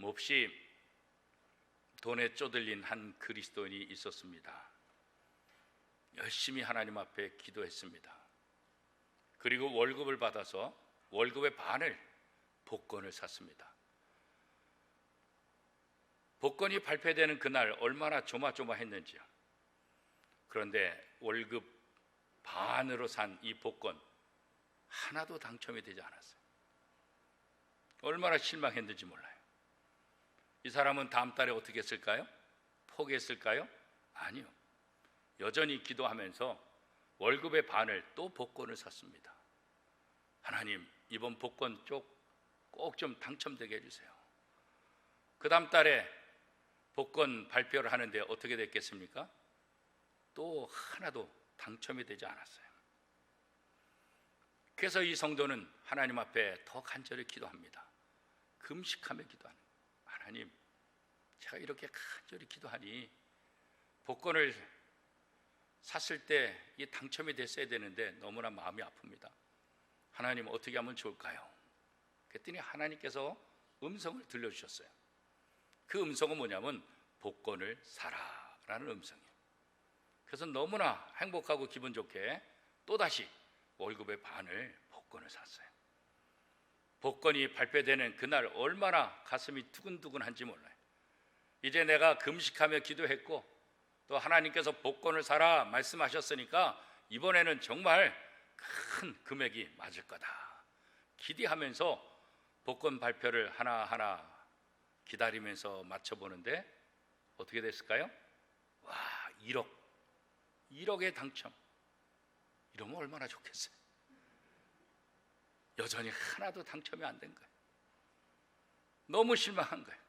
몹시 돈에 쪼들린 한 그리스도인이 있었습니다. 열심히 하나님 앞에 기도했습니다. 그리고 월급을 받아서 월급의 반을 복권을 샀습니다. 복권이 발표되는 그날 얼마나 조마조마했는지요. 그런데 월급 반으로 산 이 복권 하나도 당첨이 되지 않았어요. 얼마나 실망했는지 몰라요. 이 사람은 다음 달에 어떻게 했을까요? 포기했을까요? 아니요. 여전히 기도하면서 월급의 반을 또 복권을 샀습니다. 하나님, 이번 복권 쪽 꼭 좀 당첨되게 해주세요. 그 다음 달에 복권 발표를 하는데 어떻게 됐겠습니까? 또 하나도 당첨이 되지 않았어요. 그래서 이 성도는 하나님 앞에 더 간절히 기도합니다. 금식하며 기도하는 거예요. 하나님, 제가 이렇게 간절히 기도하니 복권을 샀을 때 이 당첨이 됐어야 되는데 너무나 마음이 아픕니다. 하나님, 어떻게 하면 좋을까요? 그랬더니 하나님께서 음성을 들려주셨어요. 그 음성은 뭐냐면 복권을 사라 라는 음성이에요. 그래서 너무나 행복하고 기분 좋게 또다시 월급의 반을 복권을 샀어요. 복권이 발표되는 그날 얼마나 가슴이 두근두근한지 몰라요. 이제 내가 금식하며 기도했고 또 하나님께서 복권을 사라 말씀하셨으니까 이번에는 정말 큰 금액이 맞을 거다 기대하면서 복권 발표를 하나하나 기다리면서 맞춰보는데 어떻게 됐을까요? 와, 1억의 당첨. 이러면 얼마나 좋겠어요. 여전히 하나도 당첨이 안 된 거예요. 너무 실망한 거예요.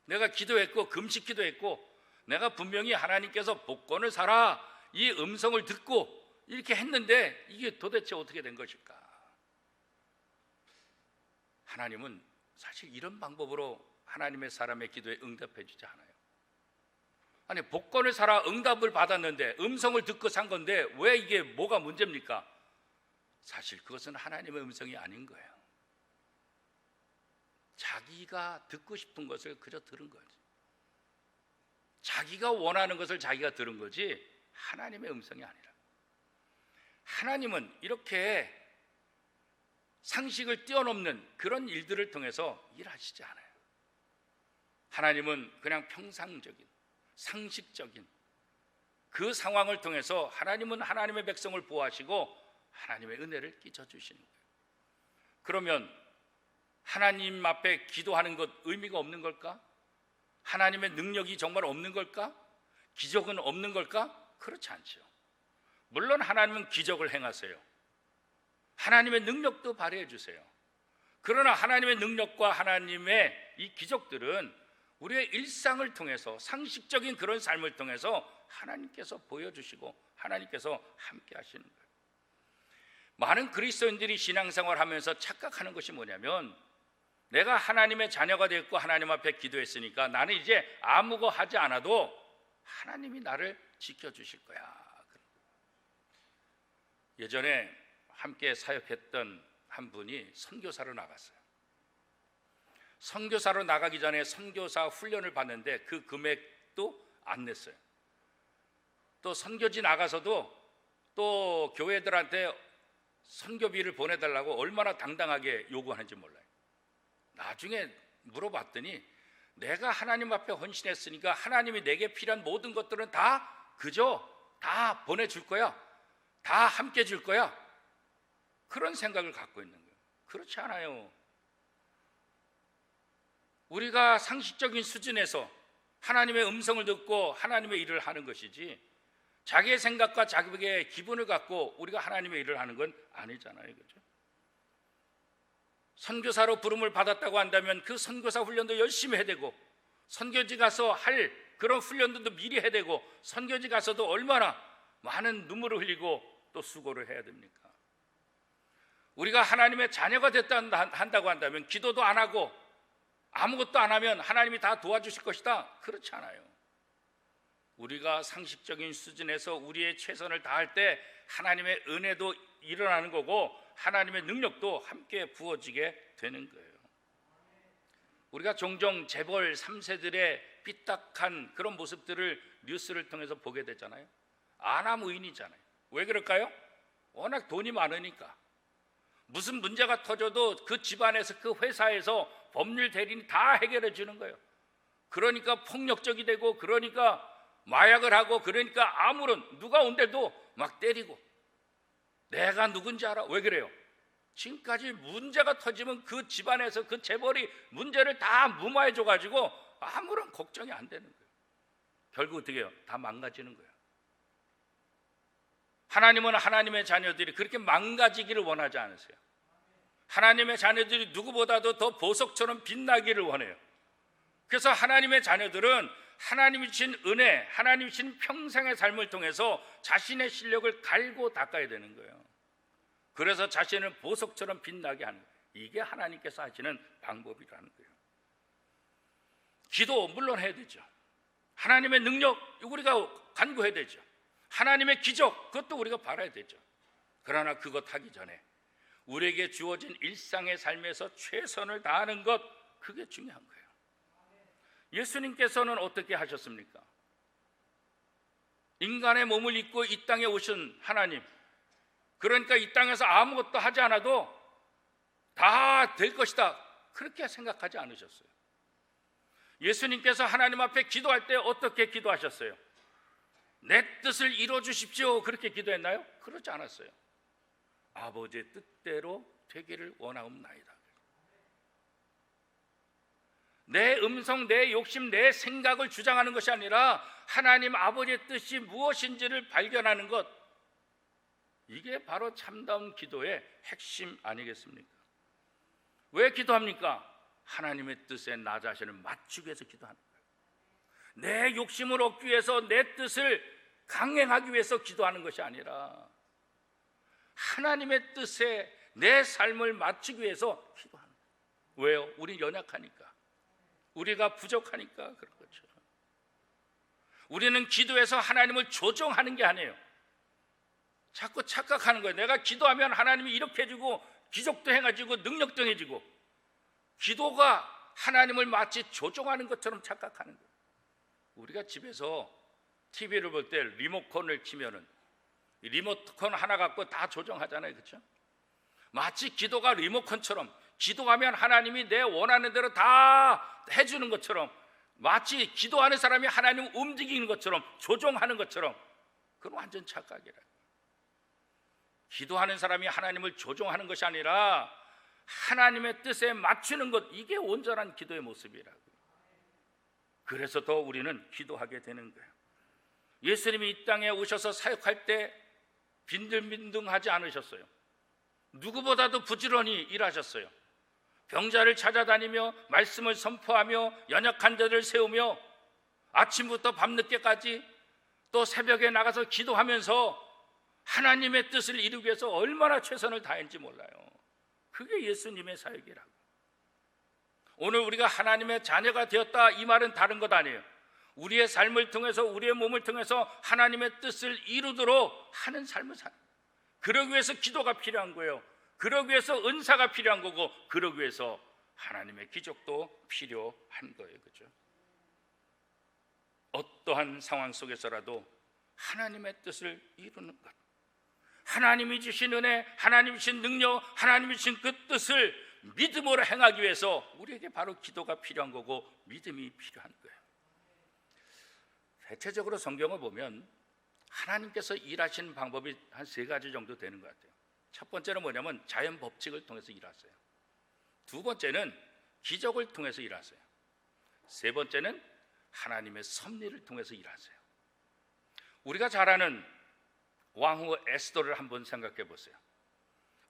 내가 기도했고 금식 기도했고 내가 분명히 하나님께서 복권을 사라 이 음성을 듣고 이렇게 했는데 이게 도대체 어떻게 된 것일까? 하나님은 사실 이런 방법으로 하나님의 사람의 기도에 응답해 주지 않아요. 아니, 복권을 사라 응답을 받았는데 음성을 듣고 산 건데 왜 이게 뭐가 문제입니까? 사실 그것은 하나님의 음성이 아닌 거예요. 자기가 듣고 싶은 것을 그저 들은 거지. 자기가 원하는 것을 자기가 들은 거지 하나님의 음성이 아니라. 하나님은 이렇게 상식을 뛰어넘는 그런 일들을 통해서 일하시지 않아요. 하나님은 그냥 평상적인 상식적인 그 상황을 통해서 하나님은 하나님의 백성을 보호하시고 하나님의 은혜를 끼쳐주시는 거예요. 그러면 하나님 앞에 기도하는 것 의미가 없는 걸까? 하나님의 능력이 정말 없는 걸까? 기적은 없는 걸까? 그렇지 않죠. 물론 하나님은 기적을 행하세요. 하나님의 능력도 발휘해 주세요. 그러나 하나님의 능력과 하나님의 이 기적들은 우리의 일상을 통해서 상식적인 그런 삶을 통해서 하나님께서 보여주시고 하나님께서 함께 하시는 거예요. 많은 그리스도인들이 신앙생활을 하면서 착각하는 것이 뭐냐면 내가 하나님의 자녀가 됐고 하나님 앞에 기도했으니까 나는 이제 아무거 하지 않아도 하나님이 나를 지켜주실 거야. 예전에 함께 사역했던 한 분이 선교사로 나갔어요. 선교사로 나가기 전에 선교사 훈련을 받는데 그 금액도 안 냈어요. 또 선교지 나가서도 또 교회들한테 선교비를 보내달라고 얼마나 당당하게 요구하는지 몰라요. 나중에 물어봤더니 내가 하나님 앞에 헌신했으니까 하나님이 내게 필요한 모든 것들은 다 그저 다 보내줄 거야. 다 함께 줄 거야. 그런 생각을 갖고 있는 거예요. 그렇지 않아요. 우리가 상식적인 수준에서 하나님의 음성을 듣고 하나님의 일을 하는 것이지 자기의 생각과 자기의 기분을 갖고 우리가 하나님의 일을 하는 건 아니잖아요. 그렇죠? 선교사로 부름을 받았다고 한다면 그 선교사 훈련도 열심히 해야 되고 선교지 가서 할 그런 훈련들도 미리 해야 되고 선교지 가서도 얼마나 많은 눈물을 흘리고 또 수고를 해야 됩니까? 우리가 하나님의 자녀가 됐다 한다고 한다면 기도도 안 하고 아무것도 안 하면 하나님이 다 도와주실 것이다. 그렇지 않아요. 우리가 상식적인 수준에서 우리의 최선을 다할 때 하나님의 은혜도 일어나는 거고 하나님의 능력도 함께 부어지게 되는 거예요. 우리가 종종 재벌 3세들의 삐딱한 그런 모습들을 뉴스를 통해서 보게 되잖아요. 아나무인이잖아요. 왜 그럴까요? 워낙 돈이 많으니까. 무슨 문제가 터져도 그 집안에서, 그 회사에서 법률 대리인이 다 해결해 주는 거예요. 그러니까 폭력적이 되고, 그러니까 마약을 하고, 그러니까 아무런 누가 온데도 막 때리고. 내가 누군지 알아? 왜 그래요? 지금까지 문제가 터지면 그 집안에서 그 재벌이 문제를 다 무마해 줘가지고 아무런 걱정이 안 되는 거예요. 결국 어떻게 해요? 다 망가지는 거예요. 하나님은 하나님의 자녀들이 그렇게 망가지기를 원하지 않으세요. 하나님의 자녀들이 누구보다도 더 보석처럼 빛나기를 원해요. 그래서 하나님의 자녀들은 하나님이 주신 은혜, 하나님이 주신 평생의 삶을 통해서 자신의 실력을 갈고 닦아야 되는 거예요. 그래서 자신을 보석처럼 빛나게 하는 거예요. 이게 하나님께서 하시는 방법이라는 거예요. 기도 물론 해야 되죠. 하나님의 능력 우리가 간구해야 되죠. 하나님의 기적 그것도 우리가 바라야 되죠. 그러나 그것 하기 전에 우리에게 주어진 일상의 삶에서 최선을 다하는 것, 그게 중요한 거예요. 예수님께서는 어떻게 하셨습니까? 인간의 몸을 입고 이 땅에 오신 하나님, 그러니까 이 땅에서 아무것도 하지 않아도 다 될 것이다, 그렇게 생각하지 않으셨어요. 예수님께서 하나님 앞에 기도할 때 어떻게 기도하셨어요? 내 뜻을 이루어 주십시오, 그렇게 기도했나요? 그렇지 않았어요. 아버지의 뜻대로 되기를 원하옵나이다. 내 음성, 내 욕심, 내 생각을 주장하는 것이 아니라 하나님 아버지의 뜻이 무엇인지를 발견하는 것, 이게 바로 참다운 기도의 핵심 아니겠습니까? 왜 기도합니까? 하나님의 뜻에 나 자신을 맞추기 위해서 기도하는 거예요. 내 욕심을 얻기 위해서, 내 뜻을 강행하기 위해서 기도하는 것이 아니라 하나님의 뜻에 내 삶을 맞추기 위해서 기도하는 거예요. 왜요? 우린 연약하니까, 우리가 부족하니까 그런 거죠. 우리는 기도해서 하나님을 조종하는 게 아니에요. 자꾸 착각하는 거예요. 내가 기도하면 하나님이 이렇게 해주고 기적도 해가지고 능력도 해주고, 기도가 하나님을 마치 조종하는 것처럼 착각하는 거예요. 우리가 집에서 TV를 볼 때 리모컨을 키면은 리모컨 하나 갖고 다 조정하잖아요, 그렇죠? 마치 기도가 리모컨처럼, 기도하면 하나님이 내 원하는 대로 다 해주는 것처럼, 마치 기도하는 사람이 하나님을 움직이는 것처럼, 조종하는 것처럼, 그건 완전 착각이라고. 기도하는 사람이 하나님을 조종하는 것이 아니라 하나님의 뜻에 맞추는 것, 이게 온전한 기도의 모습이라고. 그래서 더 우리는 기도하게 되는 거예요. 예수님이 이 땅에 오셔서 사역할 때 빈둥빈둥하지 않으셨어요. 누구보다도 부지런히 일하셨어요. 병자를 찾아다니며 말씀을 선포하며 연약한 자들을 세우며 아침부터 밤늦게까지 또 새벽에 나가서 기도하면서 하나님의 뜻을 이루기 위해서 얼마나 최선을 다했는지 몰라요. 그게 예수님의 사역이라고. 오늘 우리가 하나님의 자녀가 되었다, 이 말은 다른 것 아니에요. 우리의 삶을 통해서, 우리의 몸을 통해서 하나님의 뜻을 이루도록 하는 삶을 사는 거예요. 그러기 위해서 기도가 필요한 거예요. 그러기 위해서 은사가 필요한 거고, 그러기 위해서 하나님의 기적도 필요한 거예요. 그렇죠? 어떠한 상황 속에서라도 하나님의 뜻을 이루는 것, 하나님이 주신 은혜, 하나님이 주신 능력, 하나님이 주신 그 뜻을 믿음으로 행하기 위해서 우리에게 바로 기도가 필요한 거고, 믿음이 필요한 거예요. 대체적으로 성경을 보면 하나님께서 일하시는 방법이 한 3가지 정도 되는 것 같아요. 첫 번째는 뭐냐면 자연 법칙을 통해서 일하세요. 두 번째는 기적을 통해서 일하세요. 세 번째는 하나님의 섭리를 통해서 일하세요. 우리가 잘 아는 왕후 에스더를 한번 생각해 보세요.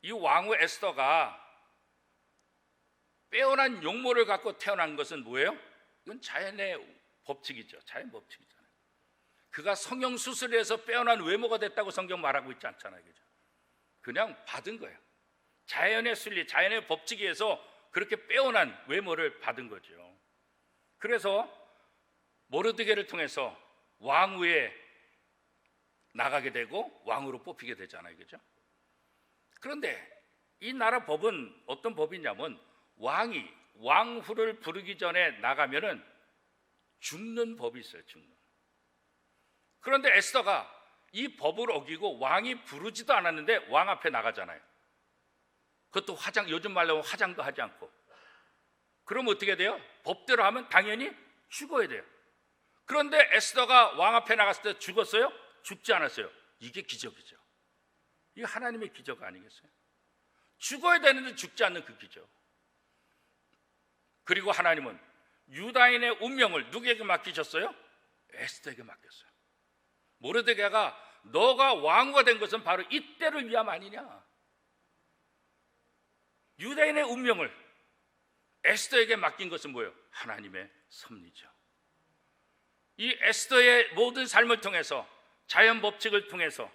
이 왕후 에스더가 빼어난 용모를 갖고 태어난 것은 뭐예요? 이건 자연의 법칙이죠. 자연 법칙이잖아요. 그가 성형수술을 해서 빼어난 외모가 됐다고 성경 말하고 있지 않잖아요, 그죠? 그냥 받은 거예요. 자연의 순리, 자연의 법칙에 의해서 그렇게 빼어난 외모를 받은 거죠. 그래서 모르드게를 통해서 왕후에 나가게 되고 왕으로 뽑히게 되잖아요, 그죠? 그런데 이 나라 법은 어떤 법이냐면, 왕이 왕후를 부르기 전에 나가면은 죽는 법이 있어요. 죽는. 그런데 에스더가 이 법을 어기고 왕이 부르지도 않았는데 왕 앞에 나가잖아요. 그것도 요즘 말로 화장도 하지 않고. 그럼 어떻게 돼요? 법대로 하면 당연히 죽어야 돼요. 그런데 에스더가 왕 앞에 나갔을 때 죽었어요? 죽지 않았어요. 이게 기적이죠. 이게 하나님의 기적 아니겠어요? 죽어야 되는데 죽지 않는 그 기적. 그리고 하나님은 유다인의 운명을 누구에게 맡기셨어요? 에스더에게 맡겼어요. 모르드게가 너가 왕후가 된 것은 바로 이때를 위함 아니냐. 유다인의 운명을 에스더에게 맡긴 것은 뭐예요? 하나님의 섭리죠. 이 에스더의 모든 삶을 통해서, 자연 법칙을 통해서,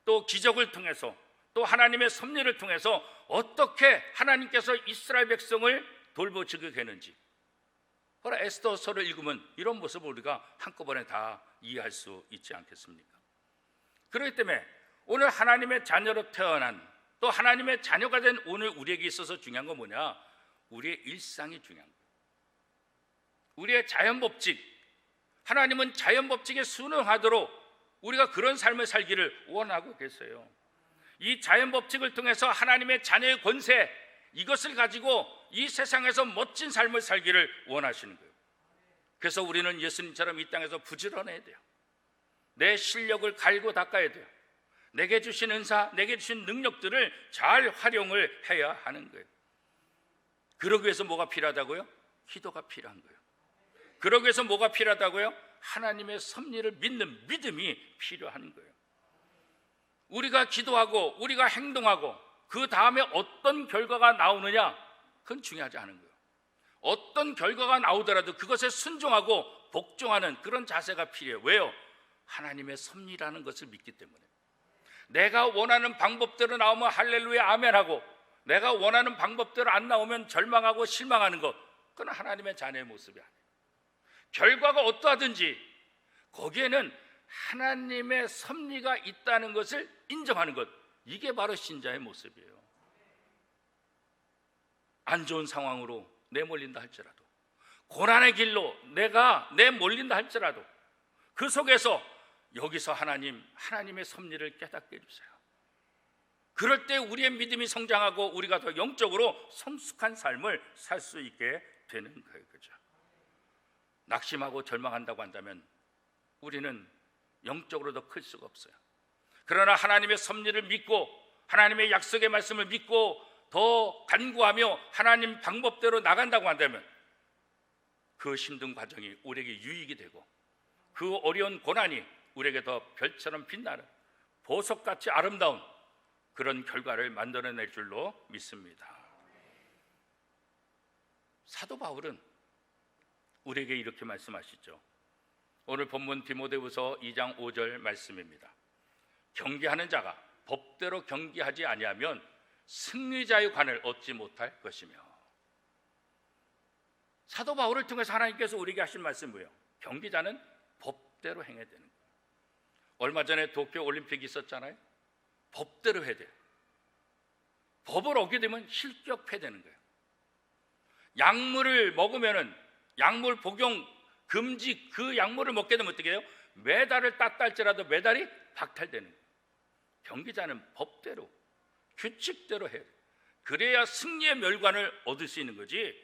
또 기적을 통해서, 또 하나님의 섭리를 통해서 어떻게 하나님께서 이스라엘 백성을 돌보시게 되는지, 바로 에스더서를 읽으면 이런 모습을 우리가 한꺼번에 다 이해할 수 있지 않겠습니까? 그렇기 때문에 오늘 하나님의 자녀로 태어난, 또 하나님의 자녀가 된 오늘 우리에게 있어서 중요한 건 뭐냐? 우리의 일상이 중요한 거예요. 우리의 자연 법칙, 하나님은 자연 법칙에 순응하도록 우리가 그런 삶을 살기를 원하고 계세요. 이 자연 법칙을 통해서 하나님의 자녀의 권세, 이것을 가지고 이 세상에서 멋진 삶을 살기를 원하시는 거예요. 그래서 우리는 예수님처럼 이 땅에서 부지런해야 돼요. 내 실력을 갈고 닦아야 돼요. 내게 주신 은사, 내게 주신 능력들을 잘 활용을 해야 하는 거예요. 그러기 위해서 뭐가 필요하다고요? 기도가 필요한 거예요. 그러기 위해서 뭐가 필요하다고요? 하나님의 섭리를 믿는 믿음이 필요한 거예요. 우리가 기도하고 우리가 행동하고 그 다음에 어떤 결과가 나오느냐, 그건 중요하지 않은 거예요. 어떤 결과가 나오더라도 그것에 순종하고 복종하는 그런 자세가 필요해요. 왜요? 하나님의 섭리라는 것을 믿기 때문에. 내가 원하는 방법대로 나오면 할렐루야 아멘하고, 내가 원하는 방법대로 안 나오면 절망하고 실망하는 것, 그건 하나님의 자녀의 모습이 아니에요. 결과가 어떠하든지 거기에는 하나님의 섭리가 있다는 것을 인정하는 것, 이게 바로 신자의 모습이에요. 안 좋은 상황으로 내몰린다 할지라도, 고난의 길로 내가 내몰린다 할지라도 그 속에서 여기서 하나님의 섭리를 깨닫게 해주세요. 그럴 때 우리의 믿음이 성장하고 우리가 더 영적으로 성숙한 삶을 살 수 있게 되는 거예요. 그죠? 낙심하고 절망한다고 한다면 우리는 영적으로 더 클 수가 없어요. 그러나 하나님의 섭리를 믿고 하나님의 약속의 말씀을 믿고 더 간구하며 하나님 방법대로 나간다고 한다면 그 힘든 과정이 우리에게 유익이 되고 그 어려운 고난이 우리에게 더 별처럼 빛나는 보석같이 아름다운 그런 결과를 만들어낼 줄로 믿습니다. 사도 바울은 우리에게 이렇게 말씀하시죠. 오늘 본문 디모데후서 2장 5절 말씀입니다. 경계하는 자가 법대로 경계하지 아니하면 승리자의 관을 얻지 못할 것이며. 사도 바울을 통해서 하나님께서 우리에게 하신 말씀은 뭐예요? 경기자는 법대로 행해야 되는 거예요. 얼마 전에 도쿄 올림픽이 있었잖아요. 법대로 해야 돼요. 법을 어기되면 실격패되는 거예요. 약물을 먹으면은 약물 복용 금지, 그 약물을 먹게 되면 어떻게 해요? 메달을 땄다 할지라도 메달이 박탈되는 거예요. 경기자는 법대로 규칙대로 해야 돼요. 그래야 승리의 멸관을 얻을 수 있는 거지,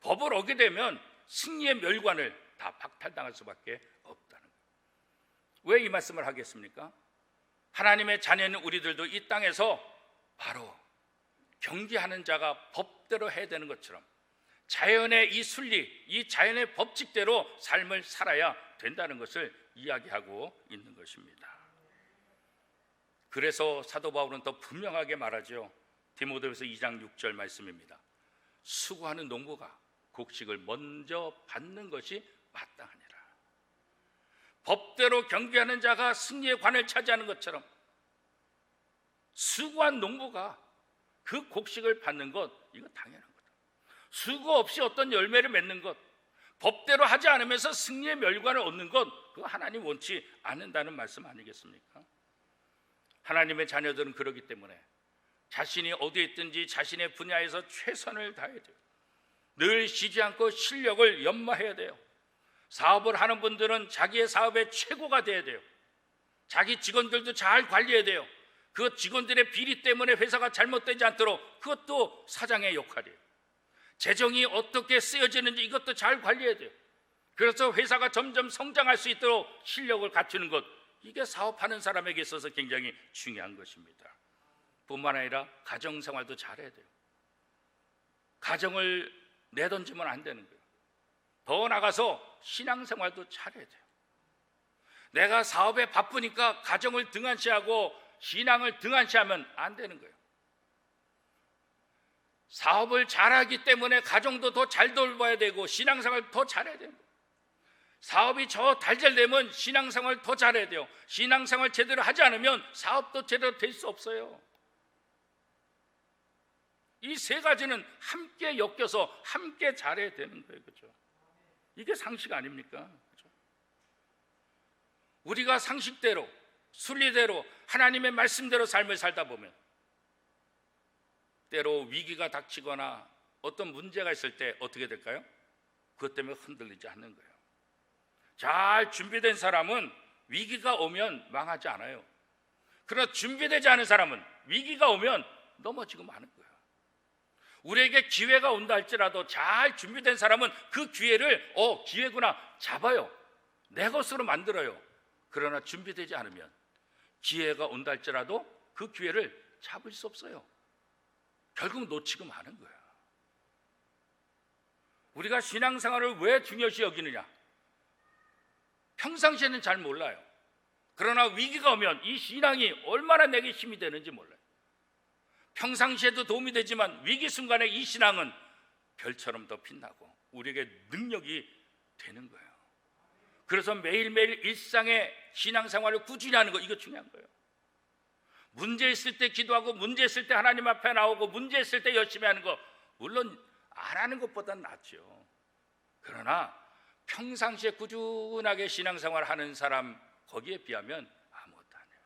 법을 어기게 되면 승리의 멸관을 다 박탈당할 수밖에 없다는 거예요. 왜 이 말씀을 하겠습니까? 하나님의 자녀는 우리들도 이 땅에서 바로 경계하는 자가 법대로 해야 되는 것처럼 자연의 이 순리, 이 자연의 법칙대로 삶을 살아야 된다는 것을 이야기하고 있는 것입니다. 그래서 사도 바울은 더 분명하게 말하죠. 디모데후서 2장 6절 말씀입니다. 수고하는 농부가 곡식을 먼저 받는 것이 마땅하니라. 법대로 경계하는 자가 승리의 관을 차지하는 것처럼 수고한 농부가 그 곡식을 받는 것, 이거 당연한 거다. 수고 없이 어떤 열매를 맺는 것, 법대로 하지 않으면서 승리의 멸관을 얻는 것, 그거 하나님 원치 않는다는 말씀 아니겠습니까? 하나님의 자녀들은 그러기 때문에 자신이 어디에 있든지 자신의 분야에서 최선을 다해야 돼요. 늘 쉬지 않고 실력을 연마해야 돼요. 사업을 하는 분들은 자기의 사업의 최고가 돼야 돼요. 자기 직원들도 잘 관리해야 돼요. 그 직원들의 비리 때문에 회사가 잘못되지 않도록 그것도 사장의 역할이에요. 재정이 어떻게 쓰여지는지 이것도 잘 관리해야 돼요. 그래서 회사가 점점 성장할 수 있도록 실력을 갖추는 것, 이게 사업하는 사람에게 있어서 굉장히 중요한 것입니다. 뿐만 아니라 가정생활도 잘해야 돼요. 가정을 내던지면 안 되는 거예요. 더 나가서 신앙생활도 잘해야 돼요. 내가 사업에 바쁘니까 가정을 등한시하고 신앙을 등한시하면 안 되는 거예요. 사업을 잘하기 때문에 가정도 더 잘 돌봐야 되고 신앙생활 더 잘해야 돼요. 사업이 더 달잘되면 신앙생활 더 잘해야 돼요. 신앙생활 제대로 하지 않으면 사업도 제대로 될 수 없어요. 이 세 가지는 함께 엮여서 함께 잘해야 되는 거예요. 그렇죠? 이게 상식 아닙니까? 그렇죠? 우리가 상식대로, 순리대로, 하나님의 말씀대로 삶을 살다 보면 때로 위기가 닥치거나 어떤 문제가 있을 때 어떻게 될까요? 그것 때문에 흔들리지 않는 거예요. 잘 준비된 사람은 위기가 오면 망하지 않아요. 그러나 준비되지 않은 사람은 위기가 오면 넘어지고 마는 거예요. 우리에게 기회가 온다 할지라도 잘 준비된 사람은 그 기회를 기회구나 잡아요. 내 것으로 만들어요. 그러나 준비되지 않으면 기회가 온다 할지라도 그 기회를 잡을 수 없어요. 결국 놓치고 마는 거예요. 우리가 신앙생활을 왜 중요시 여기느냐? 평상시에는 잘 몰라요. 그러나 위기가 오면 이 신앙이 얼마나 내게 힘이 되는지 몰라요. 평상시에도 도움이 되지만 위기 순간에 이 신앙은 별처럼 더 빛나고 우리에게 능력이 되는 거예요. 그래서 매일매일 일상의 신앙생활을 꾸준히 하는 거, 이거 중요한 거예요. 문제 있을 때 기도하고 문제 있을 때 하나님 앞에 나오고 문제 있을 때 열심히 하는 거, 물론 안 하는 것보다는 낫죠. 그러나 평상시에 꾸준하게 신앙생활을 하는 사람, 거기에 비하면 아무것도 안 해요.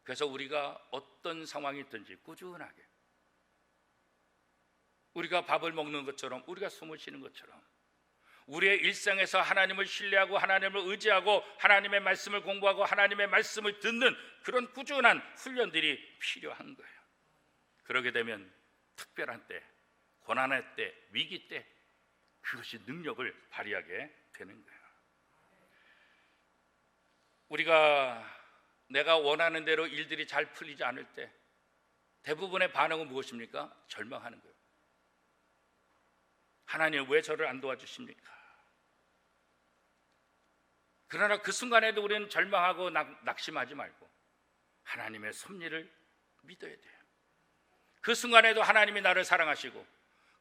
그래서 우리가 어떤 상황이 있든지 꾸준하게, 우리가 밥을 먹는 것처럼, 우리가 숨을 쉬는 것처럼 우리의 일상에서 하나님을 신뢰하고 하나님을 의지하고 하나님의 말씀을 공부하고 하나님의 말씀을 듣는 그런 꾸준한 훈련들이 필요한 거예요. 그러게 되면 특별한 때, 고난의 때, 위기 때 그것이 능력을 발휘하게 되는 거예요. 내가 원하는 대로 일들이 잘 풀리지 않을 때 대부분의 반응은 무엇입니까? 절망하는 거예요. 하나님 왜 저를 안 도와주십니까? 그러나 그 순간에도 우리는 절망하고 낙심하지 말고 하나님의 섭리를 믿어야 돼요. 그 순간에도 하나님이 나를 사랑하시고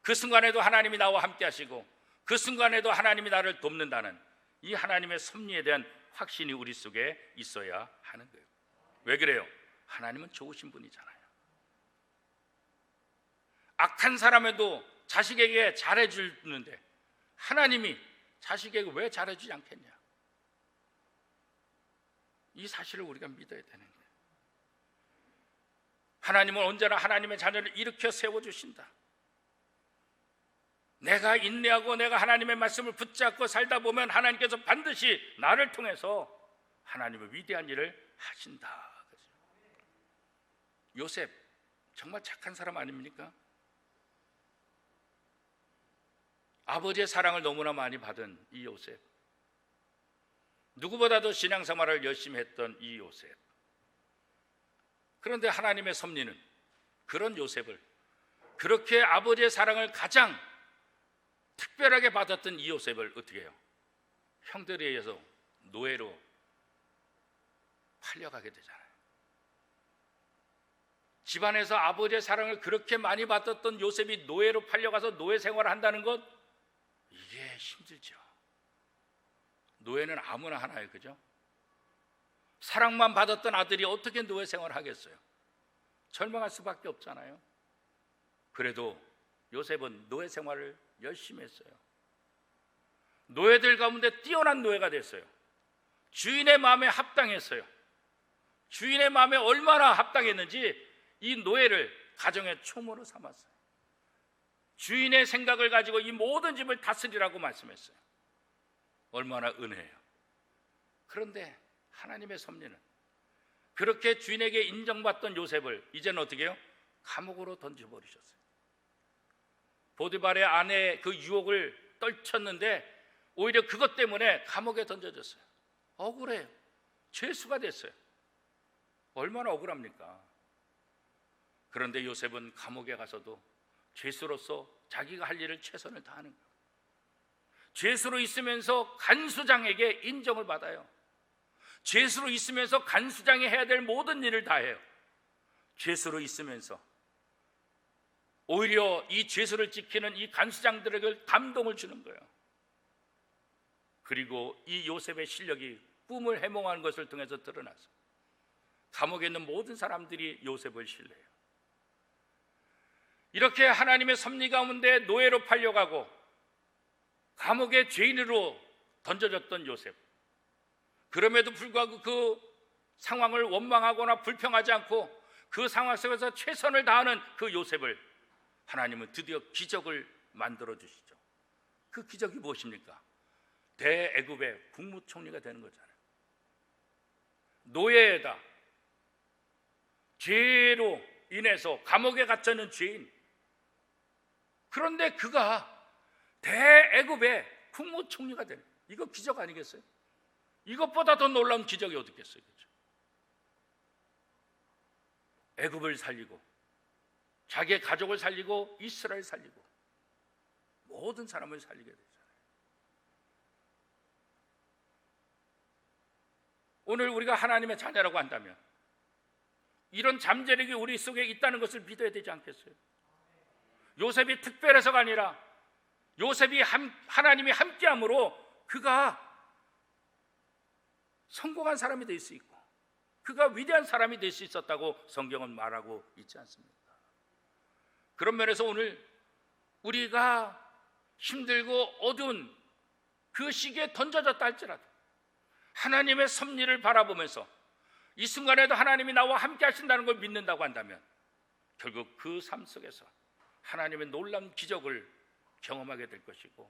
그 순간에도 하나님이 나와 함께 하시고 그 순간에도 하나님이 나를 돕는다는 이 하나님의 섭리에 대한 확신이 우리 속에 있어야 하는 거예요. 왜 그래요? 하나님은 좋으신 분이잖아요. 악한 사람에도 자식에게 잘해주는데 하나님이 자식에게 왜 잘해주지 않겠냐? 이 사실을 우리가 믿어야 되는 거예요. 하나님은 언제나 하나님의 자녀를 일으켜 세워주신다. 내가 인내하고 내가 하나님의 말씀을 붙잡고 살다 보면 하나님께서 반드시 나를 통해서 하나님의 위대한 일을 하신다. 요셉 정말 착한 사람 아닙니까? 아버지의 사랑을 너무나 많이 받은 이 요셉, 누구보다도 신앙생활을 열심히 했던 이 요셉. 그런데 하나님의 섭리는 그런 요셉을, 그렇게 아버지의 사랑을 가장 특별하게 받았던 이 요셉을 어떻게 해요? 형들에 의해서 노예로 팔려가게 되잖아요. 집안에서 아버지의 사랑을 그렇게 많이 받았던 요셉이 노예로 팔려가서 노예 생활을 한다는 것, 이게 힘들죠. 노예는 아무나 하나요, 그죠? 사랑만 받았던 아들이 어떻게 노예 생활을 하겠어요? 절망할 수밖에 없잖아요. 그래도 요셉은 노예 생활을 열심히 했어요. 노예들 가운데 뛰어난 노예가 됐어요. 주인의 마음에 합당했어요. 주인의 마음에 얼마나 합당했는지 이 노예를 가정의 총으로 삼았어요. 주인의 생각을 가지고 이 모든 집을 다스리라고 말씀했어요. 얼마나 은혜예요. 그런데 하나님의 섭리는 그렇게 주인에게 인정받던 요셉을 이제는 어떻게 해요? 감옥으로 던져버리셨어요. 보디발의 아내의 그 유혹을 떨쳤는데 오히려 그것 때문에 감옥에 던져졌어요. 억울해요. 죄수가 됐어요. 얼마나 억울합니까? 그런데 요셉은 감옥에 가서도 죄수로서 자기가 할 일을 최선을 다하는 거예요. 죄수로 있으면서 간수장에게 인정을 받아요. 죄수로 있으면서 간수장이 해야 될 모든 일을 다 해요. 죄수로 있으면서 오히려 이 죄수를 지키는 이 간수장들에게 감동을 주는 거예요. 그리고 이 요셉의 실력이 꿈을 해몽하는 것을 통해서 드러나서 감옥에 있는 모든 사람들이 요셉을 신뢰해요. 이렇게 하나님의 섭리 가운데 노예로 팔려가고 감옥의 죄인으로 던져졌던 요셉, 그럼에도 불구하고 그 상황을 원망하거나 불평하지 않고 그 상황 속에서 최선을 다하는 그 요셉을 하나님은 드디어 기적을 만들어 주시죠. 그 기적이 무엇입니까? 대애굽의 국무총리가 되는 거잖아요. 노예에다 죄로 인해서 감옥에 갇혀있는 죄인, 그런데 그가 대애굽의 국무총리가 되는, 이거 기적 아니겠어요? 이것보다 더 놀라운 기적이 어디 있겠어요? 그렇죠? 애굽을 살리고 자기의 가족을 살리고 이스라엘 살리고 모든 사람을 살리게 되잖아요. 오늘 우리가 하나님의 자녀라고 한다면 이런 잠재력이 우리 속에 있다는 것을 믿어야 되지 않겠어요? 요셉이 특별해서가 아니라 요셉이 하나님이 함께함으로 그가 성공한 사람이 될 수 있고 그가 위대한 사람이 될 수 있었다고 성경은 말하고 있지 않습니까? 그런 면에서 오늘 우리가 힘들고 어두운 그 시기에 던져졌다 할지라도 하나님의 섭리를 바라보면서 이 순간에도 하나님이 나와 함께 하신다는 걸 믿는다고 한다면 결국 그 삶 속에서 하나님의 놀라운 기적을 경험하게 될 것이고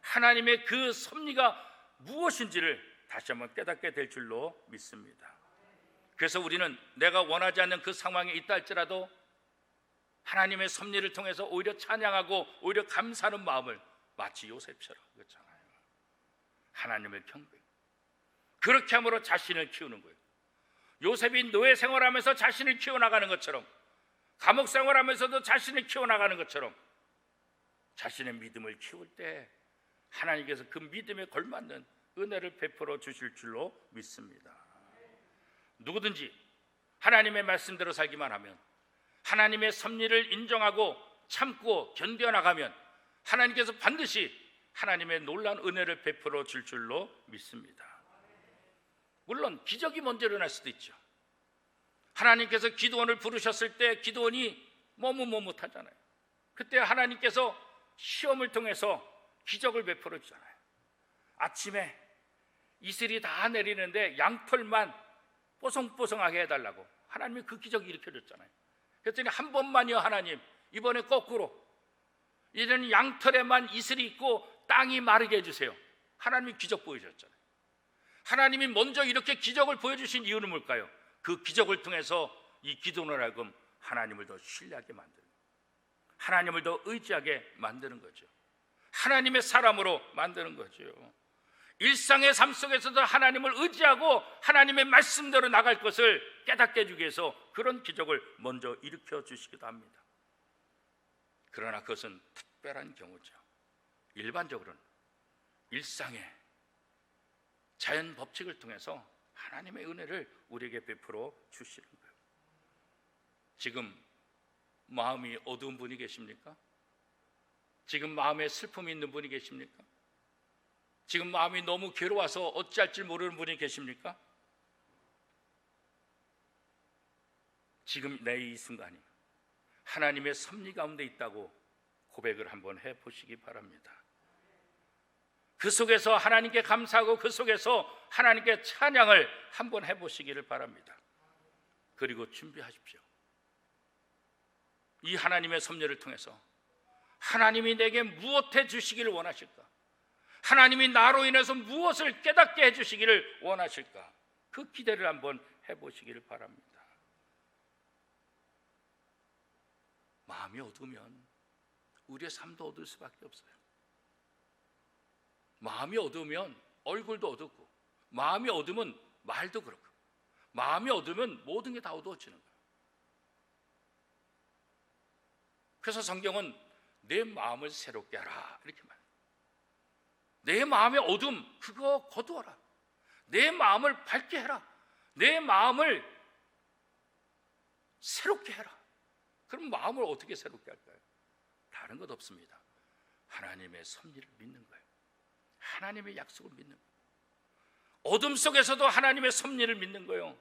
하나님의 그 섭리가 무엇인지를 다시 한번 깨닫게 될 줄로 믿습니다. 그래서 우리는 내가 원하지 않는 그 상황에 있다 할지라도 하나님의 섭리를 통해서 오히려 찬양하고 오히려 감사하는 마음을 마치 요셉처럼, 그렇잖아요. 하나님을 경배, 그렇게 함으로 자신을 키우는 거예요. 요셉이 노예 생활하면서 자신을 키워나가는 것처럼, 감옥 생활하면서도 자신을 키워나가는 것처럼 자신의 믿음을 키울 때 하나님께서 그 믿음에 걸맞는 은혜를 베풀어 주실 줄로 믿습니다. 누구든지 하나님의 말씀대로 살기만 하면, 하나님의 섭리를 인정하고 참고 견뎌나가면 하나님께서 반드시 하나님의 놀라운 은혜를 베풀어 줄 줄로 믿습니다. 물론 기적이 먼저 일어날 수도 있죠. 하나님께서 기드온을 부르셨을 때 기드온이 머뭇머뭇하잖아요. 그때 하나님께서 시험을 통해서 기적을 베풀어 주잖아요. 아침에 이슬이 다 내리는데 양털만 뽀송뽀송하게 해달라고 하나님이 그 기적을 일으켜줬잖아요. 그랬더니 한 번만요 하나님, 이번에 거꾸로 이제는 양털에만 이슬이 있고 땅이 마르게 해주세요. 하나님이 기적 보여주셨잖아요. 하나님이 먼저 이렇게 기적을 보여주신 이유는 뭘까요? 그 기적을 통해서 이 기도를 하여금 하나님을 더 신뢰하게 만드는, 하나님을 더 의지하게 만드는 거죠. 하나님의 사람으로 만드는 거죠. 일상의 삶 속에서도 하나님을 의지하고 하나님의 말씀대로 나갈 것을 깨닫게 해주기 위해서 그런 기적을 먼저 일으켜 주시기도 합니다. 그러나 그것은 특별한 경우죠. 일반적으로는 일상의 자연 법칙을 통해서 하나님의 은혜를 우리에게 베풀어 주시는 거예요. 지금 마음이 어두운 분이 계십니까? 지금 마음에 슬픔이 있는 분이 계십니까? 지금 마음이 너무 괴로워서 어찌할 줄 모르는 분이 계십니까? 지금 내 이 순간이 하나님의 섭리 가운데 있다고 고백을 한번 해보시기 바랍니다. 그 속에서 하나님께 감사하고 그 속에서 하나님께 찬양을 한번 해보시기를 바랍니다. 그리고 준비하십시오. 이 하나님의 섭리를 통해서 하나님이 내게 무엇해 주시기를 원하실까? 하나님이 나로 인해서 무엇을 깨닫게 해 주시기를 원하실까? 그 기대를 한번 해보시기를 바랍니다. 마음이 어두우면 우리의 삶도 어두울 수밖에 없어요. 마음이 어두우면 얼굴도 어둡고, 마음이 어두우면 말도 그렇고, 마음이 어두우면 모든 게 다 어두워지는 거예요. 그래서 성경은 내 마음을 새롭게 하라 이렇게 말해요. 내 마음의 어둠 그거 거두어라. 내 마음을 밝게 해라. 내 마음을 새롭게 해라. 그럼 마음을 어떻게 새롭게 할까요? 다른 것 없습니다. 하나님의 섭리를 믿는 거예요. 하나님의 약속을 믿는 거예요. 어둠 속에서도 하나님의 섭리를 믿는 거예요.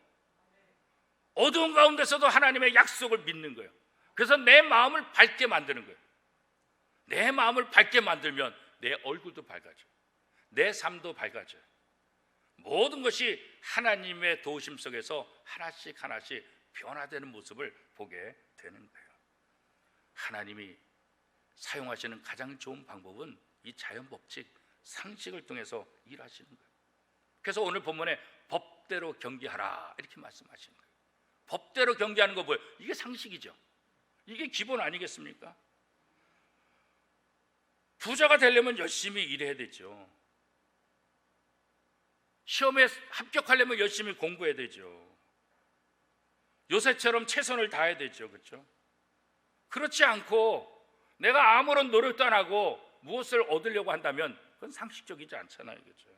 어두운 가운데서도 하나님의 약속을 믿는 거예요. 그래서 내 마음을 밝게 만드는 거예요. 내 마음을 밝게 만들면 내 얼굴도 밝아져요. 내 삶도 밝아져요. 모든 것이 하나님의 도우심 속에서 하나씩 하나씩 변화되는 모습을 보게 되는 거예요. 하나님이 사용하시는 가장 좋은 방법은 이 자연 법칙, 상식을 통해서 일하시는 거예요. 그래서 오늘 본문에 법대로 경계하라 이렇게 말씀하시는 거예요. 법대로 경계하는 거 뭐예요? 이게 상식이죠. 이게 기본 아니겠습니까? 부자가 되려면 열심히 일해야 되죠. 시험에 합격하려면 열심히 공부해야 되죠. 요새처럼 최선을 다해야 되죠. 그렇죠? 그렇지 않고 내가 아무런 노력도 안 하고 무엇을 얻으려고 한다면 그건 상식적이지 않잖아요. 그렇죠?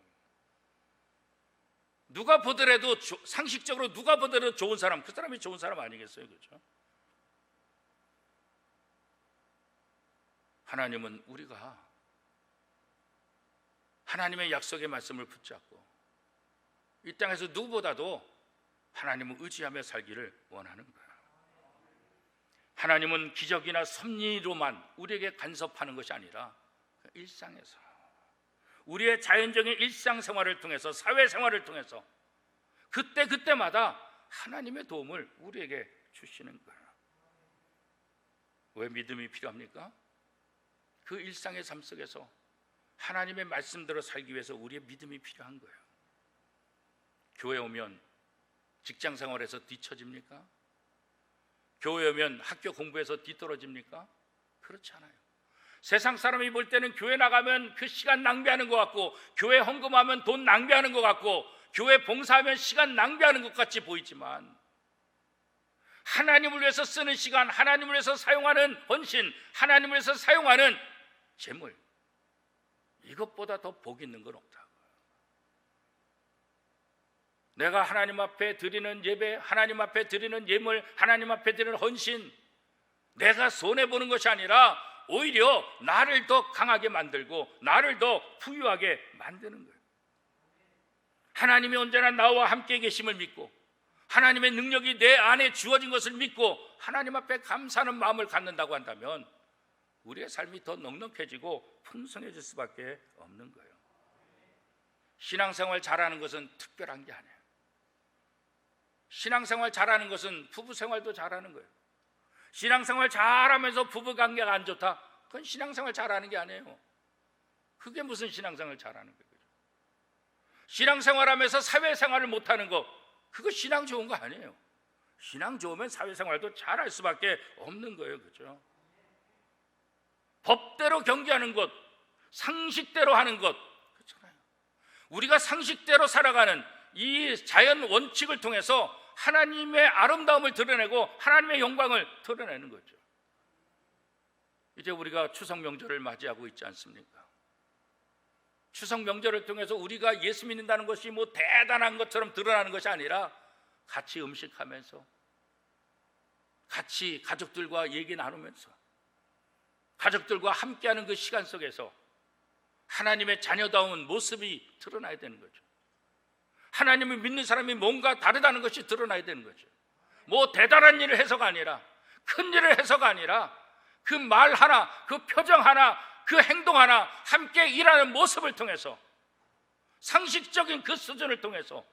누가 보더라도 상식적으로 누가 보더라도 좋은 사람, 그 사람이 좋은 사람 아니겠어요? 그렇죠? 하나님은 우리가 하나님의 약속의 말씀을 붙잡고 이 땅에서 누구보다도 하나님을 의지하며 살기를 원하는 거예요. 하나님은 기적이나 섭리로만 우리에게 간섭하는 것이 아니라 일상에서, 우리의 자연적인 일상생활을 통해서, 사회생활을 통해서 그때그때마다 하나님의 도움을 우리에게 주시는 거예요. 왜 믿음이 필요합니까? 그 일상의 삶 속에서 하나님의 말씀대로 살기 위해서 우리의 믿음이 필요한 거예요. 교회 오면 직장 생활에서 뒤처집니까? 교회 오면 학교 공부에서 뒤떨어집니까? 그렇지 않아요. 세상 사람이 볼 때는 교회 나가면 그 시간 낭비하는 것 같고, 교회 헌금하면 돈 낭비하는 것 같고, 교회 봉사하면 시간 낭비하는 것 같이 보이지만, 하나님을 위해서 쓰는 시간, 하나님을 위해서 사용하는 헌신, 하나님을 위해서 사용하는 재물, 이것보다 더 복 있는 건 없다. 내가 하나님 앞에 드리는 예배, 하나님 앞에 드리는 예물, 하나님 앞에 드리는 헌신, 내가 손해보는 것이 아니라 오히려 나를 더 강하게 만들고 나를 더 부유하게 만드는 거예요. 하나님이 언제나 나와 함께 계심을 믿고 하나님의 능력이 내 안에 주어진 것을 믿고 하나님 앞에 감사하는 마음을 갖는다고 한다면 우리의 삶이 더 넉넉해지고 풍성해질 수밖에 없는 거예요. 신앙생활 잘하는 것은 특별한 게 아니에요. 신앙생활 잘하는 것은 부부생활도 잘하는 거예요. 신앙생활 잘하면서 부부관계가 안 좋다? 그건 신앙생활 잘하는 게 아니에요. 그게 무슨 신앙생활 잘하는 거예요? 신앙생활하면서 사회생활을 못하는 거, 그거 신앙 좋은 거 아니에요. 신앙 좋으면 사회생활도 잘할 수밖에 없는 거예요. 그렇죠? 법대로 경계하는 것, 상식대로 하는 것, 그렇잖아요. 우리가 상식대로 살아가는 이 자연 원칙을 통해서 하나님의 아름다움을 드러내고 하나님의 영광을 드러내는 거죠. 이제 우리가 추석 명절을 맞이하고 있지 않습니까? 추석 명절을 통해서 우리가 예수 믿는다는 것이 뭐 대단한 것처럼 드러나는 것이 아니라 같이 음식하면서, 같이 가족들과 얘기 나누면서, 가족들과 함께하는 그 시간 속에서 하나님의 자녀다운 모습이 드러나야 되는 거죠. 하나님을 믿는 사람이 뭔가 다르다는 것이 드러나야 되는 거죠. 뭐 대단한 일을 해서가 아니라, 큰 일을 해서가 아니라 그 말 하나, 그 표정 하나, 그 행동 하나, 함께 일하는 모습을 통해서, 상식적인 그 수준을 통해서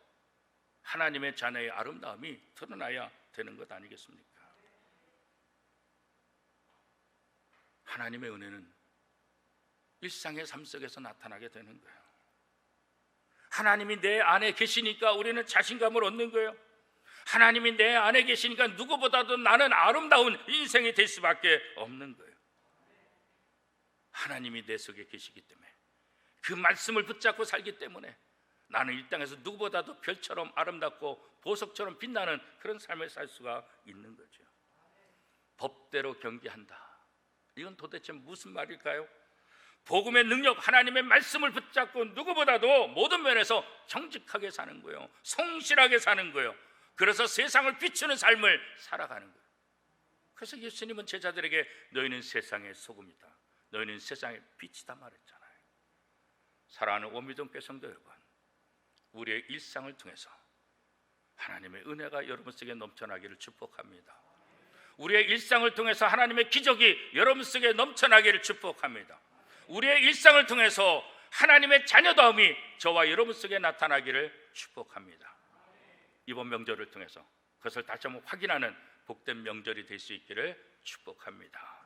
하나님의 자녀의 아름다움이 드러나야 되는 것 아니겠습니까? 하나님의 은혜는 일상의 삶 속에서 나타나게 되는 거예요. 하나님이 내 안에 계시니까 우리는 자신감을 얻는 거예요. 하나님이 내 안에 계시니까 누구보다도 나는 아름다운 인생이 될 수밖에 없는 거예요. 하나님이 내 속에 계시기 때문에, 그 말씀을 붙잡고 살기 때문에 나는 이 땅에서 누구보다도 별처럼 아름답고 보석처럼 빛나는 그런 삶을 살 수가 있는 거죠. 법대로 경계한다. 이건 도대체 무슨 말일까요? 복음의 능력, 하나님의 말씀을 붙잡고 누구보다도 모든 면에서 정직하게 사는 거예요. 성실하게 사는 거예요. 그래서 세상을 비추는 삶을 살아가는 거예요. 그래서 예수님은 제자들에게 너희는 세상의 소금이다, 너희는 세상의 빛이다 말했잖아요. 사랑하는 원미동교회 성도 여러분, 우리의 일상을 통해서 하나님의 은혜가 여러분 속에 넘쳐나기를 축복합니다. 우리의 일상을 통해서 하나님의 기적이 여러분 속에 넘쳐나기를 축복합니다. 우리의 일상을 통해서 하나님의 자녀다움이 저와 여러분 속에 나타나기를 축복합니다. 이번 명절을 통해서 그것을 다시 한번 확인하는 복된 명절이 될 수 있기를 축복합니다.